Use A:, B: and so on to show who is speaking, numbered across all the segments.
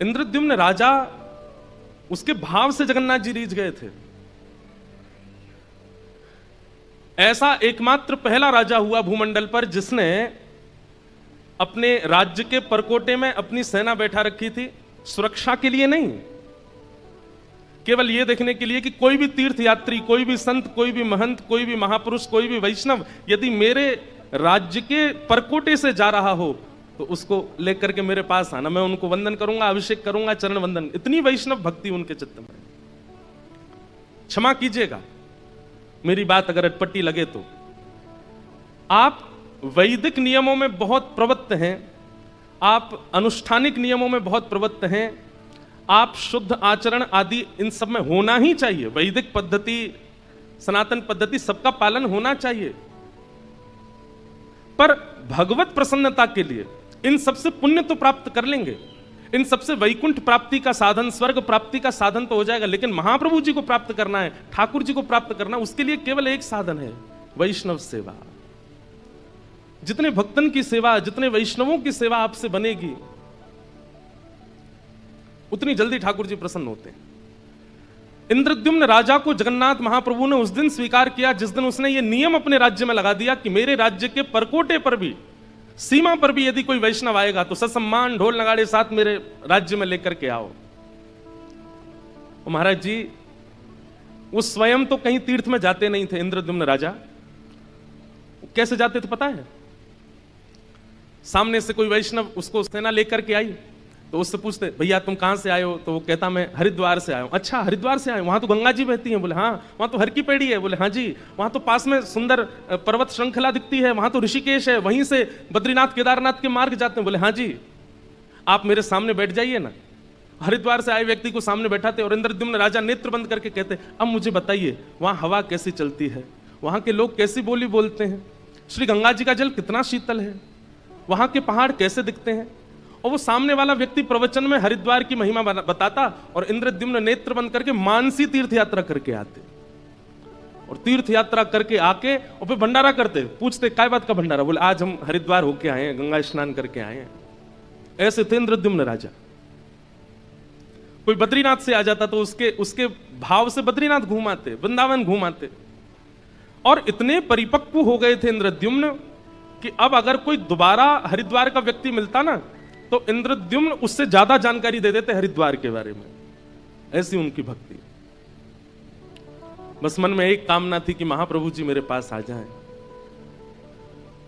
A: इंद्रद्युम्न राजा, उसके भाव से जगन्नाथ जी रीझ गए थे। ऐसा एकमात्र पहला राजा हुआ भूमंडल पर जिसने अपने राज्य के परकोटे में अपनी सेना बैठा रखी थी, सुरक्षा के लिए नहीं, केवल यह देखने के लिए कि कोई भी तीर्थयात्री, कोई भी संत, कोई भी महंत, कोई भी महापुरुष, कोई भी वैष्णव यदि मेरे राज्य के परकोटे से जा रहा हो तो उसको लेकर के मेरे पास आना, मैं उनको वंदन करूंगा, अभिषेक करूंगा, चरण वंदन। इतनी वैष्णव भक्ति उनके चित्त में। क्षमा कीजिएगा मेरी बात अगर अटपटी लगे तो। आप वैदिक नियमों में बहुत प्रवृत्त हैं, आप अनुष्ठानिक नियमों में बहुत प्रवृत्त हैं, आप शुद्ध आचरण आदि इन सब में होना ही चाहिए। वैदिक पद्धति, सनातन पद्धति, सबका पालन होना चाहिए। पर भगवत प्रसन्नता के लिए इन सबसे पुण्य तो प्राप्त कर लेंगे, इन सबसे वैकुंठ प्राप्ति का साधन, स्वर्ग प्राप्ति का साधन तो हो जाएगा, लेकिन महाप्रभु जी को प्राप्त करना है, ठाकुर जी को प्राप्त करना, उसके लिए केवल एक साधन है, वैष्णव सेवा। जितने भक्तन की सेवा, जितने वैष्णवों की सेवा आपसे बनेगी, उतनी जल्दी ठाकुर जी प्रसन्न होते हैं। इंद्रद्युम्न राजा को जगन्नाथ महाप्रभु ने उस दिन स्वीकार किया जिस दिन उसने ये नियम अपने राज्य में लगा दिया कि मेरे राज्य के परकोटे पर भी, सीमा पर भी यदि कोई वैष्णव आएगा तो ससम्मान ढोल नगाड़े साथ मेरे राज्य में लेकर के आओ। महाराज जी वो स्वयं तो कहीं तीर्थ में जाते नहीं थे। इंद्रद्युम्न राजा कैसे जाते थे पता है? सामने से कोई वैष्णव उसको सेना लेकर के आई तो उससे पूछते, भैया तुम कहां से आए हो? तो वो कहता मैं हरिद्वार से आया हूं। अच्छा हरिद्वार से आए, वहां तो गंगा जी बहती हैं? बोले हाँ। वहां तो हर की पेड़ी है? बोले हाँ जी। वहां तो पास में सुंदर पर्वत श्रृंखला दिखती है, वहां तो ऋषिकेश है, वहीं से बद्रीनाथ केदारनाथ के मार्ग जाते हैं? बोले हाँ जी। आप मेरे सामने बैठ जाइए ना। हरिद्वार से आए व्यक्ति को सामने बैठाते और इंद्रद्युम्न राजा नेत्र बंद करके कहते, अब मुझे बताइए वहां हवा कैसी चलती है, वहां के लोग कैसी बोली बोलते हैं, श्री गंगा जी का जल कितना शीतल है, वहां के पहाड़ कैसे दिखते हैं। और वो सामने वाला व्यक्ति प्रवचन में हरिद्वार की महिमा बताता और इंद्रद्युम्न नेत्र बंद करके मानसी तीर्थ यात्रा करके आते, और तीर्थ यात्रा करके आके और फिर भंडारा करते। पूछते काय बात का भंडारा? बोले आज हम हरिद्वार होके आए हैं, गंगा स्नान करके आए हैं। ऐसे थे इंद्रद्युम्न राजा। कोई बद्रीनाथ से आ जाता तो उसके भाव से बद्रीनाथ घूमाते, वृंदावन घूमाते। और इतने परिपक्व हो गए थे इंद्रद्युम्न कि अब अगर कोई दोबारा हरिद्वार का व्यक्ति मिलता ना तो इंद्रद्युम्न उससे ज्यादा जानकारी दे देते हरिद्वार के बारे में। ऐसी उनकी भक्ति। बस मन में एक कामना थी कि महाप्रभु जी मेरे पास आ जाएं।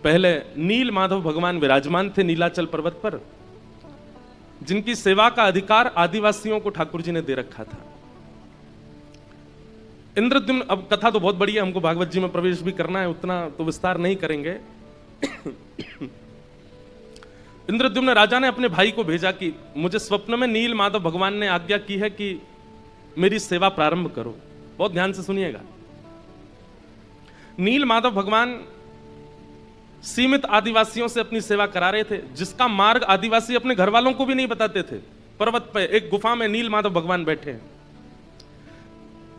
A: पहले नील माधव भगवान विराजमान थे नीलाचल पर्वत पर, जिनकी सेवा का अधिकार आदिवासियों को ठाकुर जी ने दे रखा था। इंद्रद्युम्न, अब कथा तो बहुत बड़ी है, हमको भागवत जी में प्रवेश भी करना है, उतना तो विस्तार नहीं करेंगे। इंद्रद्युम्न राजा ने अपने भाई को भेजा कि मुझे स्वप्न में नील माधव भगवान ने आज्ञा की है कि मेरी सेवा प्रारंभ करो। बहुत ध्यान से सुनिएगा। नील माधव भगवान सीमित आदिवासियों से अपनी सेवा करा रहे थे, जिसका मार्ग आदिवासी अपने घर वालों को भी नहीं बताते थे। पर्वत पे एक गुफा में नील माधव भगवान बैठे हैं।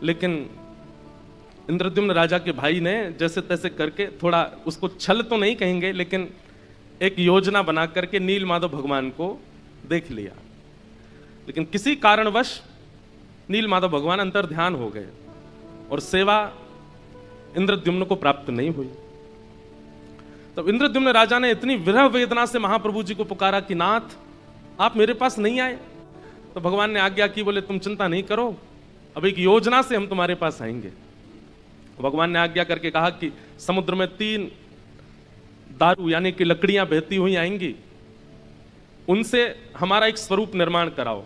A: लेकिन इंद्रद्युम्न राजा के भाई ने जैसे तैसे करके, थोड़ा उसको छल तो नहीं कहेंगे, लेकिन एक योजना बना करके नील माधव भगवान को देख लिया। लेकिन किसी कारणवश नील माधव भगवान अंतर ध्यान हो गए और सेवा इंद्रद्युम्न को प्राप्त नहीं हुई। तब इंद्रद्युम्न राजा ने इतनी विरह वेदना से महाप्रभु जी को पुकारा कि नाथ आप मेरे पास नहीं आए। तो भगवान ने आज्ञा की, बोले तुम चिंता नहीं करो, अब एक योजना से हम तुम्हारे पास आएंगे। भगवान ने आज्ञा करके कहा कि समुद्र में 3 दारू यानी कि लकड़ियां बहती हुई आएंगी, उनसे हमारा एक स्वरूप निर्माण कराओ।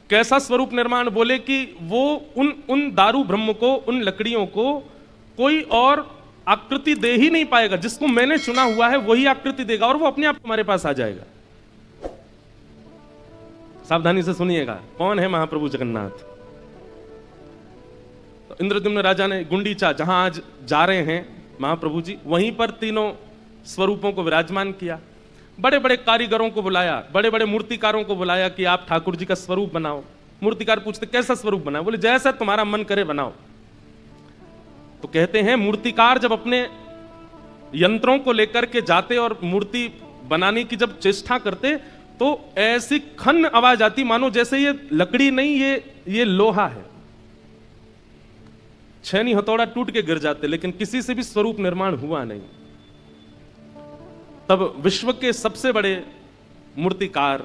A: कैसा स्वरूप निर्माण? बोले कि वो उन दारू ब्रह्म को, उन लकड़ियों को कोई और आकृति दे ही नहीं पाएगा, जिसको मैंने चुना हुआ है वही आकृति देगा और वो अपने आप तुम्हारे पास आ जाएगा। सावधानी से सुनिएगा, कौन है महाप्रभु जगन्नाथ। तो इंद्रद्युम्न राजा ने गुंडीचा, जहां आज जा रहे हैं महाप्रभु जी, वहीं पर तीनों स्वरूपों को विराजमान किया। बड़े बड़े कारीगरों को बुलाया, बड़े बड़े मूर्तिकारों को बुलाया कि आप ठाकुर जी का स्वरूप बनाओ। मूर्तिकार पूछते कैसा स्वरूप बनाओ? बोले जैसा तुम्हारा मन करे बनाओ। तो कहते हैं मूर्तिकार जब अपने यंत्रों को लेकर के जाते और मूर्ति बनाने की जब चेष्टा करते तो ऐसी खन्न आवाज आती मानो जैसे ये लकड़ी नहीं, ये लोहा है। छेनी हथौड़ा टूट के गिर जाते, लेकिन किसी से भी स्वरूप निर्माण हुआ नहीं। तब विश्व के सबसे बड़े मूर्तिकार,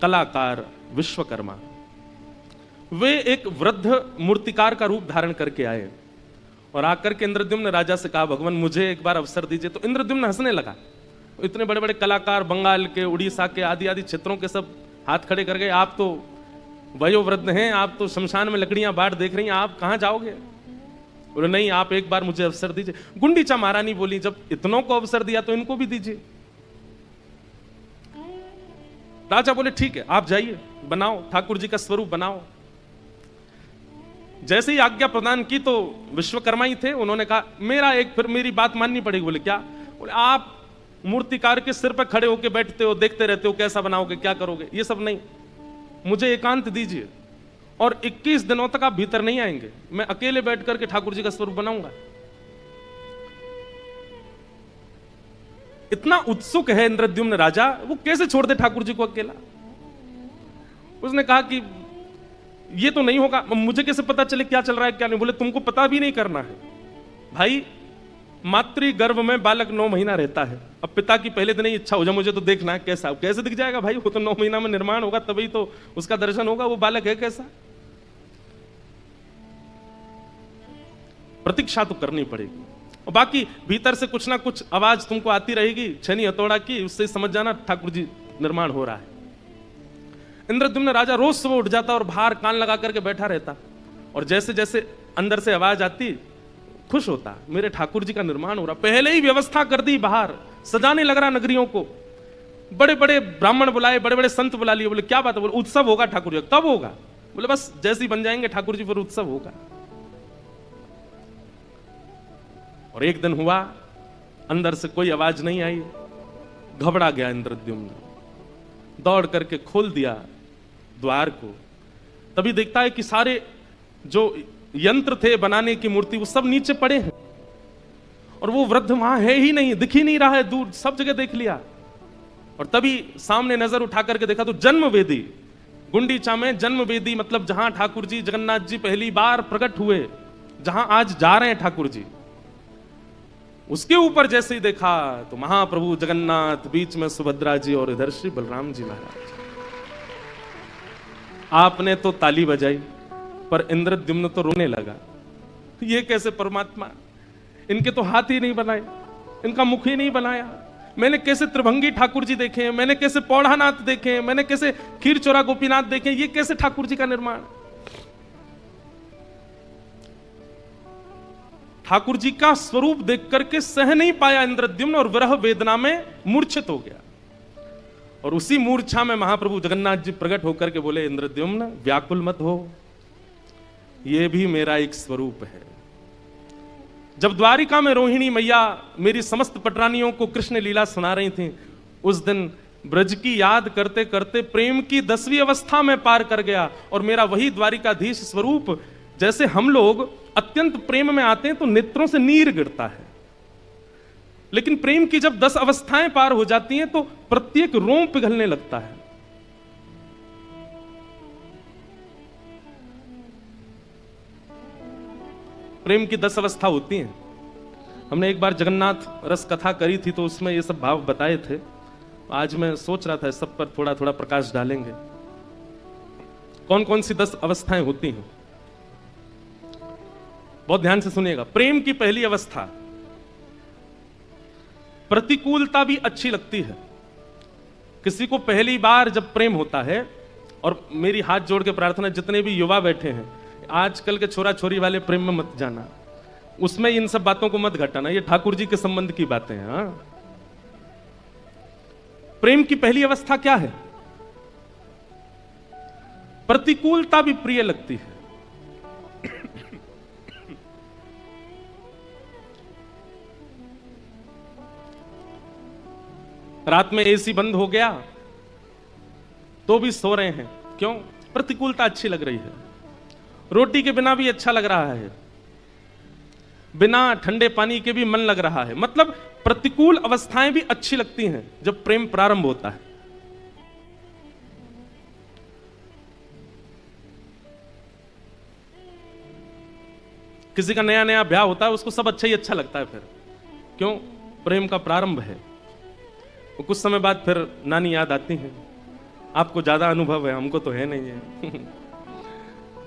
A: कलाकार विश्वकर्मा, वे एक वृद्ध मूर्तिकार का रूप धारण करके आए और आकर के इंद्रद्युम्न राजा से कहा, भगवान मुझे एक बार अवसर दीजिए। तो इंद्रद्युम्न हंसने लगा। इतने बड़े बड़े कलाकार, बंगाल के, उड़ीसा के, आदि आदि क्षेत्रों के सब हाथ खड़े कर गए। आप तो वयोवृद्ध हैं, आप तो शमशान में लकड़ियां बांट देख रही हैं, आप कहां जाओगे? बोले नहीं, आप एक बार मुझे अवसर दीजिए। गुंडीचा महारानी बोली, जब इतनों को अवसर दिया तो इनको भी दीजिए। राजा बोले ठीक है, आप जाइए, बनाओ, ठाकुर जी का स्वरूप बनाओ। जैसे ही आज्ञा प्रदान की तो विश्वकर्मा ही थे, उन्होंने कहा मेरा एक, फिर मेरी बात माननी पड़ेगी। बोले क्या? बोले आप मूर्तिकार के सिर पर खड़े होकर बैठते हो, देखते रहते हो कैसा बनाओगे, क्या करोगे, ये सब नहीं, मुझे एकांत दीजिए। और 21 दिनों तक आप भीतर नहीं आएंगे, मैं अकेले बैठ करके ठाकुर जी का स्वरूप बनाऊंगा। इतना उत्सुक है इंद्रद्युम्न राजा, वो कैसे छोड़ दे ठाकुर जी को अकेला? उसने कहा कि ये तो नहीं होगा, मुझे कैसे पता चले क्या चल रहा है क्या नहीं? बोले तुमको पता भी नहीं करना है भाई, मातृ गर्भ में बालक 9 महीना रहता है। अब पिता की पहले दिन ही इच्छा हो जाए मुझे तो देखना है, कैसा, कैसे दिख जाएगा भाई? वो तो 9 महीना में निर्माण होगा, तभी तो उसका दर्शन होगा, वो बालक है कैसा? प्रतीक्षा तो करनी पड़ेगी। और बाकी भीतर से कुछ ना कुछ आवाज तुमको आती रहेगी, छेनी हथौड़ा की, उससे समझ जाना ठाकुर जी निर्माण हो रहा है। इंद्रद्युम्न राजा रोज सुबह उठ जाता और बाहर कान लगा करके बैठा रहता, और जैसे जैसे अंदर से आवाज आती खुश होता, मेरे ठाकुर जी का निर्माण हो रहा। पहले ही व्यवस्था कर दी, बाहर सजाने लग रहा नगरियों को, बड़े बड़े ब्राह्मण बुलाए, बड़े बड़े संत बुला लिए। बोले क्या बात है? बोले उत्सव होगा ठाकुर जी। कब होगा? बोले बस जैसे ही बन जाएंगे ठाकुर जी फिर उत्सव होगा। और एक दिन हुआ, अंदर से कोई आवाज नहीं आई, घबरा गया इंद्रद्युम्न, दौड़ करके खोल दिया द्वार को। तभी देखता है कि सारे जो यंत्र थे बनाने की मूर्ति, वो सब नीचे पड़े हैं, और वो वृद्ध वहां है ही नहीं, दिख ही नहीं रहा है, दूर सब जगह देख लिया। और तभी सामने नजर उठा करके देखा तो जन्म वेदी, गुंडीचा में जन्म वेदी, मतलब जहां ठाकुर जी, जगन्नाथ जी पहली बार प्रकट हुए, जहां आज जा रहे हैं ठाकुर जी, उसके ऊपर जैसे ही देखा तो महाप्रभु जगन्नाथ, बीच में सुभद्रा जी और इधर श्री बलराम जी महाराज। आपने तो ताली बजाई, पर इंद्रद्युम्न तो रोने लगा। ये कैसे परमात्मा, इनके तो हाथ ही नहीं बनाए, इनका मुख ही नहीं बनाया। मैंने कैसे त्रिभंगी ठाकुर जी देखे हैं, मैंने कैसे पौढ़ानाथ देखे हैं, मैंने कैसे खीरचोरा गोपीनाथ देखे हैं, ये कैसे ठाकुर जी का निर्माण? ठाकुर जी का स्वरूप देख करके सह नहीं पाया इंद्रद्युम्न, और विरह वेदना में मूर्छित हो गया। और उसी मूर्छा में महाप्रभु जगन्नाथ जी प्रकट होकर के बोले, इंद्रद्युम्न व्याकुल मत हो, ये भी मेरा एक स्वरूप है। जब द्वारिका में रोहिणी मैया मेरी समस्त पटरानियों को कृष्ण लीला सुना रही थी, उस दिन ब्रज की याद करते करते प्रेम की 10वीं अवस्था में पार कर गया। और मेरा वही द्वारिकाधीश स्वरूप, जैसे हम लोग अत्यंत प्रेम में आते हैं तो नेत्रों से नीर गिरता है, लेकिन प्रेम की जब 10 अवस्थाएं पार हो जाती हैं तो प्रत्येक रोम पिघलने लगता है। प्रेम की 10 अवस्था होती हैं। हमने एक बार जगन्नाथ रस कथा करी थी तो उसमें ये सब भाव बताए थे। आज मैं सोच रहा था सब पर थोड़ा थोड़ा प्रकाश डालेंगे, कौन कौन सी 10 अवस्थाएं होती हैं। बहुत ध्यान से सुनिएगा। प्रेम की पहली अवस्था, प्रतिकूलता भी अच्छी लगती है। किसी को पहली बार जब प्रेम होता है, और मेरी हाथ जोड़ के प्रार्थना, जितने भी युवा बैठे हैं, आजकल के छोरा छोरी वाले प्रेम में मत जाना, उसमें इन सब बातों को मत घटाना, ये ठाकुर जी के संबंध की बातें हैं। हाँ, प्रेम की पहली अवस्था क्या है? प्रतिकूलता भी प्रिय लगती है। रात में एसी बंद हो गया तो भी सो रहे हैं, क्यों? प्रतिकूलता अच्छी लग रही है। रोटी के बिना भी अच्छा लग रहा है, बिना ठंडे पानी के भी मन लग रहा है। मतलब प्रतिकूल अवस्थाएं भी अच्छी लगती हैं जब प्रेम प्रारंभ होता है। किसी का नया नया ब्याह होता है, उसको सब अच्छा ही अच्छा लगता है। फिर क्यों? प्रेम का प्रारंभ है। वो कुछ समय बाद फिर नानी याद आती है। आपको ज्यादा अनुभव है, हमको तो है नहीं है।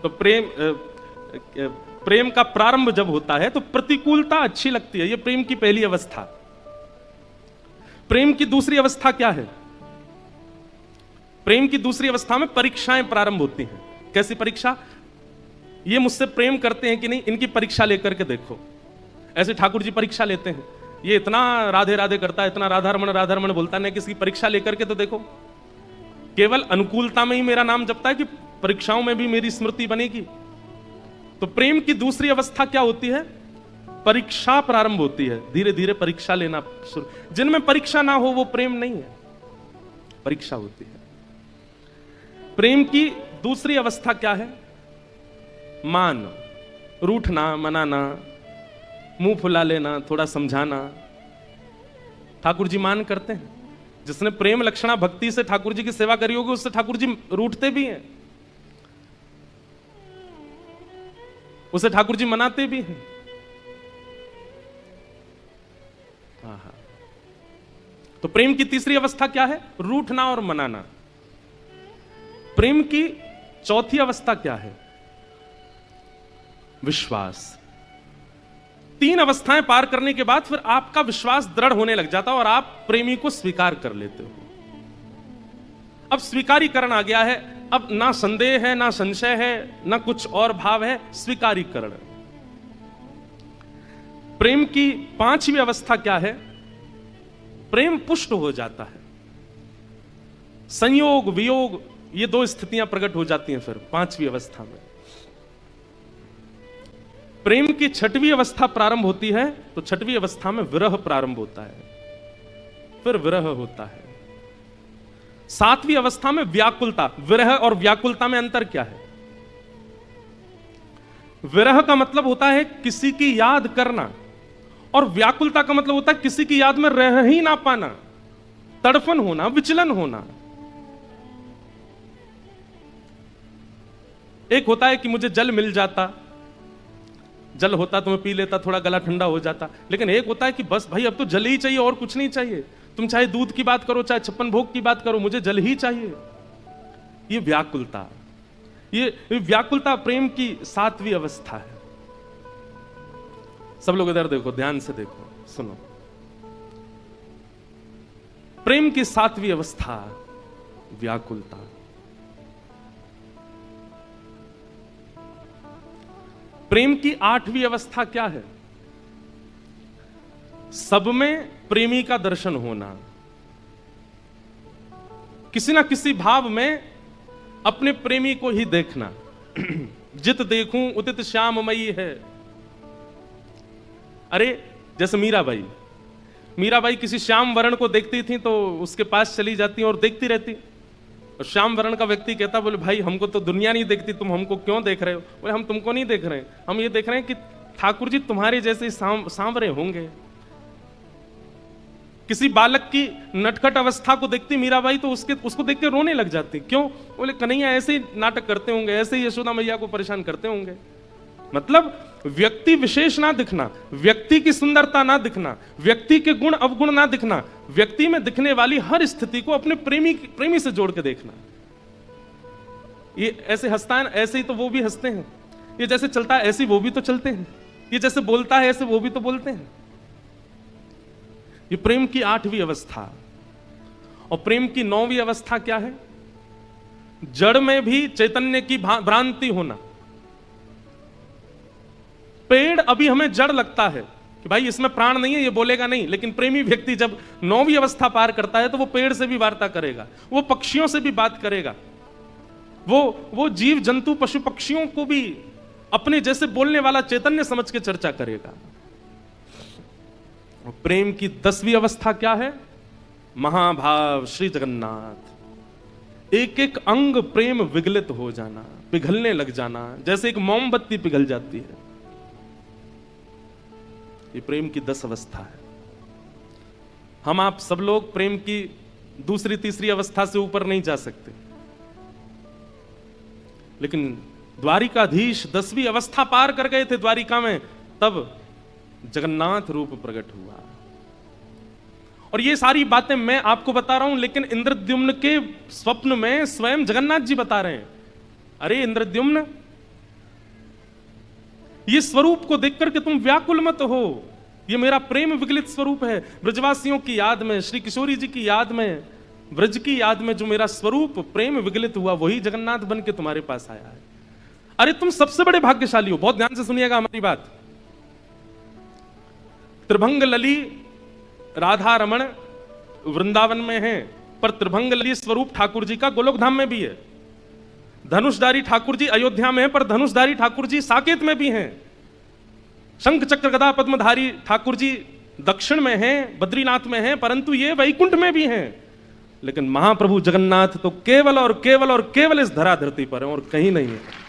A: तो प्रेम का प्रारंभ जब होता है तो प्रतिकूलता अच्छी लगती है। ये प्रेम की पहली अवस्था। प्रेम की दूसरी अवस्था क्या है? प्रेम की दूसरी अवस्था में परीक्षाएं प्रारंभ होती हैं। कैसी परीक्षा? ये मुझसे प्रेम करते हैं कि नहीं, इनकी परीक्षा लेकर के देखो। ऐसे ठाकुर जी परीक्षा लेते हैं, ये इतना राधे राधे करता है, इतना राधारमण बोलता है, किसी की परीक्षा लेकर के तो देखो। केवल अनुकूलता में ही मेरा नाम जपता है कि परीक्षाओं में भी मेरी स्मृति बनेगी? तो प्रेम की दूसरी अवस्था क्या होती है? परीक्षा प्रारंभ होती है। धीरे धीरे परीक्षा लेना शुरू। जिनमें परीक्षा ना हो वो प्रेम नहीं है, परीक्षा होती है। प्रेम की दूसरी अवस्था क्या है? मान, रूठना, मनाना, मुंह फुला लेना, थोड़ा समझाना। ठाकुर जी मान करते हैं। जिसने प्रेम लक्षणा भक्ति से ठाकुर जी की सेवा करी होगी, उससे ठाकुर जी रूठते भी हैं, उसे ठाकुर जी मनाते भी हैं। तो प्रेम की तीसरी अवस्था क्या है? रूठना और मनाना। प्रेम की चौथी अवस्था क्या है? विश्वास। तीन अवस्थाएं पार करने के बाद फिर आपका विश्वास दृढ़ होने लग जाता है और आप प्रेमी को स्वीकार कर लेते हो। अब स्वीकारीकरण आ गया है। अब ना संदेह है, ना संशय है, ना कुछ और भाव है, स्वीकारीकरण। प्रेम की पांचवी अवस्था क्या है? प्रेम पुष्ट हो जाता है। संयोग वियोग ये दो स्थितियां प्रकट हो जाती हैं फिर पांचवी अवस्था में। प्रेम की छठवीं अवस्था प्रारंभ होती है तो छठवीं अवस्था में विरह प्रारंभ होता है, फिर विरह होता है। सातवीं अवस्था में व्याकुलता। विरह और व्याकुलता में अंतर क्या है? विरह का मतलब होता है किसी की याद करना, और व्याकुलता का मतलब होता है किसी की याद में रह ही ना पाना, तड़फन होना, विचलन होना। एक होता है कि मुझे जल मिल जाता, जल होता तो मैं पी लेता, थोड़ा गला ठंडा हो जाता। लेकिन एक होता है कि बस भाई अब तो जल ही चाहिए और कुछ नहीं चाहिए। तुम चाहे दूध की बात करो, चाहे 56 भोग की बात करो, मुझे जल ही चाहिए। ये व्याकुलता, ये व्याकुलता प्रेम की सातवीं अवस्था है। सब लोग इधर देखो, ध्यान से देखो, सुनो। प्रेम की सातवीं अवस्था व्याकुलता। प्रेम की आठवीं अवस्था क्या है? सब में प्रेमी का दर्शन होना। किसी ना किसी भाव में अपने प्रेमी को ही देखना। जित देखूं उदित श्याममयी है। अरे जैसे मीराबाई किसी श्याम वर्ण को देखती थी तो उसके पास चली जाती और देखती रहती। और श्याम वर्ण का व्यक्ति कहता, बोले भाई हमको तो दुनिया नहीं देखती, तुम हमको क्यों देख रहे हो? बोले हम तुमको नहीं देख रहे हैं, हम ये देख रहे हैं कि ठाकुर जी तुम्हारे जैसे सांवरे होंगे। किसी बालक की नटखट अवस्था को देखती मीराबाई तो उसको देख के रोने लग जाती। क्यों? बोले कन्हैया ऐसे ही नाटक करते होंगे, ऐसे ही यशोदा मैया को परेशान करते होंगे। मतलब व्यक्ति विशेष ना दिखना, व्यक्ति की सुंदरता ना दिखना, व्यक्ति के गुण अवगुण ना दिखना, व्यक्ति में दिखने वाली हर स्थिति को अपने प्रेमी से जोड़ के देखना। ये ऐसे हंसता है, ऐसे ही तो वो भी हंसते हैं। ये जैसे चलता है ऐसे वो भी तो चलते हैं। ये जैसे बोलता है ऐसे वो भी तो बोलते हैं। ये प्रेम की आठवीं अवस्था। और प्रेम की नौवीं अवस्था क्या है? जड़ में भी चैतन्य की भ्रांति होना। पेड़ अभी हमें जड़ लगता है कि भाई इसमें प्राण नहीं है, ये बोलेगा नहीं, लेकिन प्रेमी व्यक्ति जब नौवीं अवस्था पार करता है तो वो पेड़ से भी वार्ता करेगा, वो पक्षियों से भी बात करेगा, वो जीव जंतु पशु पक्षियों को भी अपने जैसे बोलने वाला चैतन्य समझ के चर्चा करेगा। प्रेम की 10वीं अवस्था क्या है? महाभाव श्री जगन्नाथ। एक एक अंग प्रेम विगलित हो जाना, पिघलने लग जाना, जैसे एक मोमबत्ती पिघल जाती है। ये प्रेम की 10 अवस्था है। हम आप सब लोग प्रेम की दूसरी तीसरी अवस्था से ऊपर नहीं जा सकते, लेकिन द्वारिकाधीश 10वीं अवस्था पार कर गए थे द्वारिका में, तब जगन्नाथ रूप प्रकट हुआ। और ये सारी बातें मैं आपको बता रहा हूं, लेकिन इंद्रद्युम्न के स्वप्न में स्वयं जगन्नाथ जी बता रहे हैं, अरे इंद्रद्युम्न, ये स्वरूप को देख करके तुम व्याकुल मत हो, ये मेरा प्रेम विगलित स्वरूप है। ब्रजवासियों की याद में, श्री किशोरी जी की याद में, ब्रज की याद में जो मेरा स्वरूप प्रेम विगलित हुआ, वही जगन्नाथ बन के तुम्हारे पास आया है। अरे तुम सबसे बड़े भाग्यशाली हो। बहुत ध्यान से सुनिएगा हमारी बात। त्रिभंग लली राधा रमण वृंदावन में है, पर त्रिभंग लली स्वरूप ठाकुर जी का गोलोक धाम में भी है। धनुषधारी ठाकुर जी अयोध्या में है, पर धनुषधारी ठाकुर जी साकेत में भी हैं। शंख चक्र गदा पद्मधारी ठाकुर जी दक्षिण में हैं, बद्रीनाथ में हैं, परंतु ये वैकुंठ में भी हैं। लेकिन महाप्रभु जगन्नाथ तो केवल और केवल और केवल इस धरा धरती पर है और कहीं नहीं है।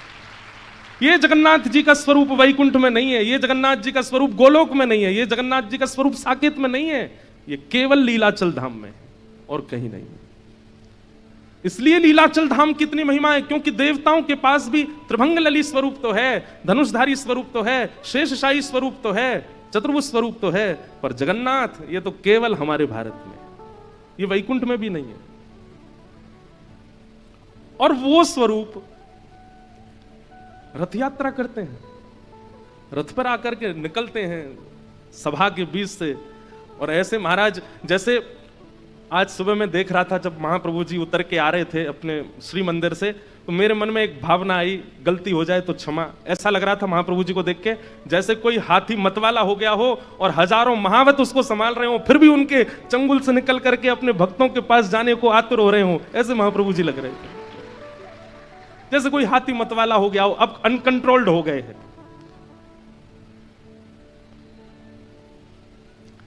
A: ये जगन्नाथ जी का स्वरूप वैकुंठ में नहीं है, ये जगन्नाथ जी का स्वरूप गोलोक में नहीं है, ये जगन्नाथ जी का स्वरूप साकेत में नहीं है, ये केवल लीलाचल धाम में है और कहीं नहीं है। इसलिए लीलाचल धाम की इतनी महिमा है, क्योंकि देवताओं के पास भी त्रिभंग लली स्वरूप तो है, धनुषधारी स्वरूप तो है, शेषशाही स्वरूप तो है, चतुर्भुज स्वरूप तो है, पर जगन्नाथ ये तो केवल हमारे भारत में, ये वैकुंठ में भी नहीं है। और वो स्वरूप रथ यात्रा करते हैं, रथ पर आकर के निकलते हैं सभा के बीच से। और ऐसे महाराज, जैसे आज सुबह मैं देख रहा था जब महाप्रभु जी उतर के आ रहे थे अपने श्री मंदिर से, तो मेरे मन में एक भावना आई, गलती हो जाए तो क्षमा। ऐसा लग रहा था महाप्रभु जी को देख के जैसे कोई हाथी मतवाला हो गया हो और हजारों महावत उसको संभाल रहे हो, फिर भी उनके चंगुल से निकल करके अपने भक्तों के पास जाने को आतुर हो रहे हो। ऐसे महाप्रभु जी लग रहे थे, जैसे कोई हाथी मतवाला हो गया हो, अब अनकंट्रोल्ड हो गए हैं।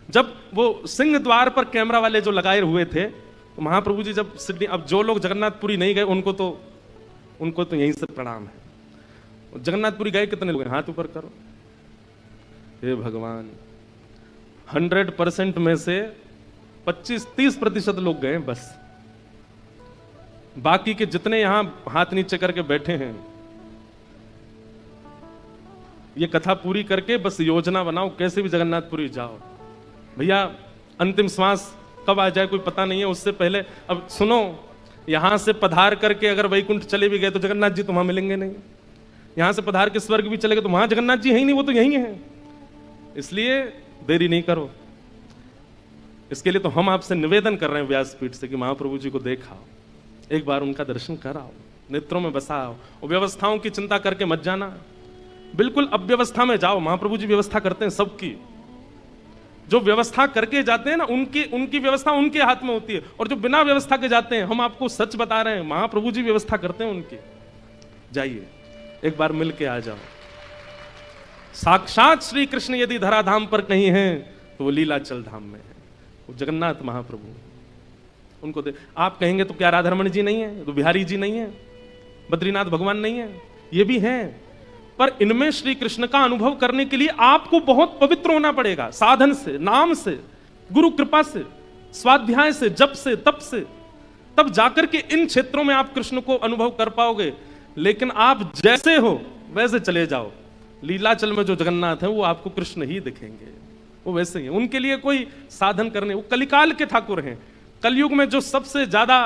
A: जब वो सिंह द्वार पर कैमरा वाले जो लगाए हुए थे, तो महाप्रभु जी जब सिडनी, अब जो लोग जगन्नाथपुरी नहीं गए उनको तो यहीं से प्रणाम है। जगन्नाथपुरी गए कितने लोग हैं? हाथ ऊपर करो। हे भगवान, 100% में से 25-30% लोग गए बस। बाकी के जितने यहां हाथ नीचे करके बैठे हैं, ये कथा पूरी करके बस योजना बनाओ कैसे भी जगन्नाथपुरी जाओ। भैया अंतिम श्वास कब आ जाए कोई पता नहीं है, उससे पहले अब सुनो, यहां से पधार करके अगर वैकुंठ चले भी गए तो जगन्नाथ जी तो वहां मिलेंगे नहीं। यहां से पधार के स्वर्ग भी चले गए तो वहां जगन्नाथ जी है ही नहीं, वो तो यही है। इसलिए देरी नहीं करो। इसके लिए तो हम आपसे निवेदन कर रहे हैं व्यासपीठ से कि महाप्रभु जी को देखा, एक बार उनका दर्शन कराओ, नेत्रों में बसाओ। और व्यवस्थाओं की चिंता करके मत जाना, बिल्कुल अव्यवस्था में जाओ। महाप्रभु जी व्यवस्था करते हैं सबकी, जो व्यवस्था करके जाते हैं ना, उनकी व्यवस्था उनके हाथ में होती है। और जो बिना व्यवस्था के जाते हैं, हम आपको सच बता रहे हैं, महाप्रभु जी व्यवस्था करते हैं उनकी। जाइए एक बार मिल के आ जाओ। साक्षात श्री कृष्ण यदि धराधाम पर कहीं हैं तो वो लीलाचल धाम में है, वो जगन्नाथ महाप्रभु। उनको आप कहेंगे तो क्या राधारमण जी नहीं है, तो बिहारी जी नहीं है, बद्रीनाथ भगवान नहीं है? ये भी हैं, पर इनमें श्री कृष्ण का अनुभव करने के लिए आपको बहुत पवित्र होना पड़ेगा, साधन से, नाम से, गुरु कृपा से, स्वाध्याय से, जप से, तप से। तब जाकर के इन क्षेत्रों में आप कृष्ण को अनुभव कर पाओगे। लेकिन आप जैसे हो वैसे चले जाओ, लीलाचल में जो जगन्नाथ है वो आपको कृष्ण ही दिखेंगे, वो वैसे ही। उनके लिए कोई साधन करने, वो कलिकाल के ठाकुर हैं। कलयुग में जो सबसे ज्यादा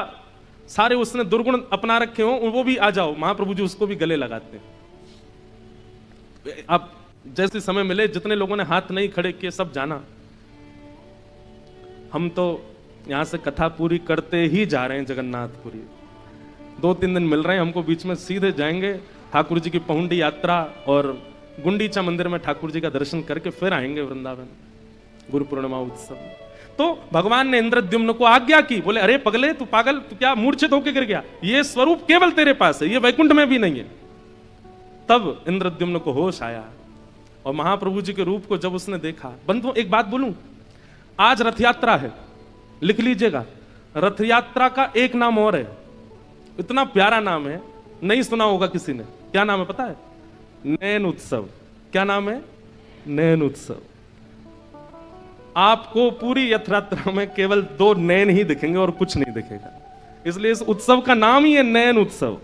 A: सारे उसने दुर्गुण अपना रखे हो, वो भी आ जाओ, महाप्रभु जी उसको भी गले लगाते हैं। आप जैसे समय मिले, जितने लोगों ने हाथ नहीं खड़े किए सब जाना। हम तो यहां से कथा पूरी करते ही जा रहे हैं जगन्नाथपुरी। 2-3 दिन मिल रहे हैं हमको, बीच में सीधे जाएंगे ठाकुर जी की पहुंडी यात्रा और गुंडीचा मंदिर में ठाकुर जी का दर्शन करके फिर आएंगे वृंदावन, गुरु पूर्णिमा उत्सव। तो भगवान ने इंद्रद्युम्न को आज्ञा की, बोले अरे पगले, तू पागल, तू क्या मूर्छित होकर गिर गया? ये स्वरूप केवल तेरे पास है, ये वैकुंठ में भी नहीं है। तब इंद्रद्युम्न को होश आया और महाप्रभु जी के रूप को जब उसने देखा। बंधु एक बात बोलूं, आज रथ यात्रा है, लिख लीजिएगा, रथ यात्रा का एक नाम और है, इतना प्यारा नाम है, नहीं सुना होगा किसी ने। क्या नाम है पता है? नयन उत्सव। क्या नाम है? नयन उत्सव। आपको पूरी रथ यात्रा में केवल 2 नयन ही दिखेंगे और कुछ नहीं दिखेगा, इसलिए इस उत्सव का नाम ही है नयन उत्सव।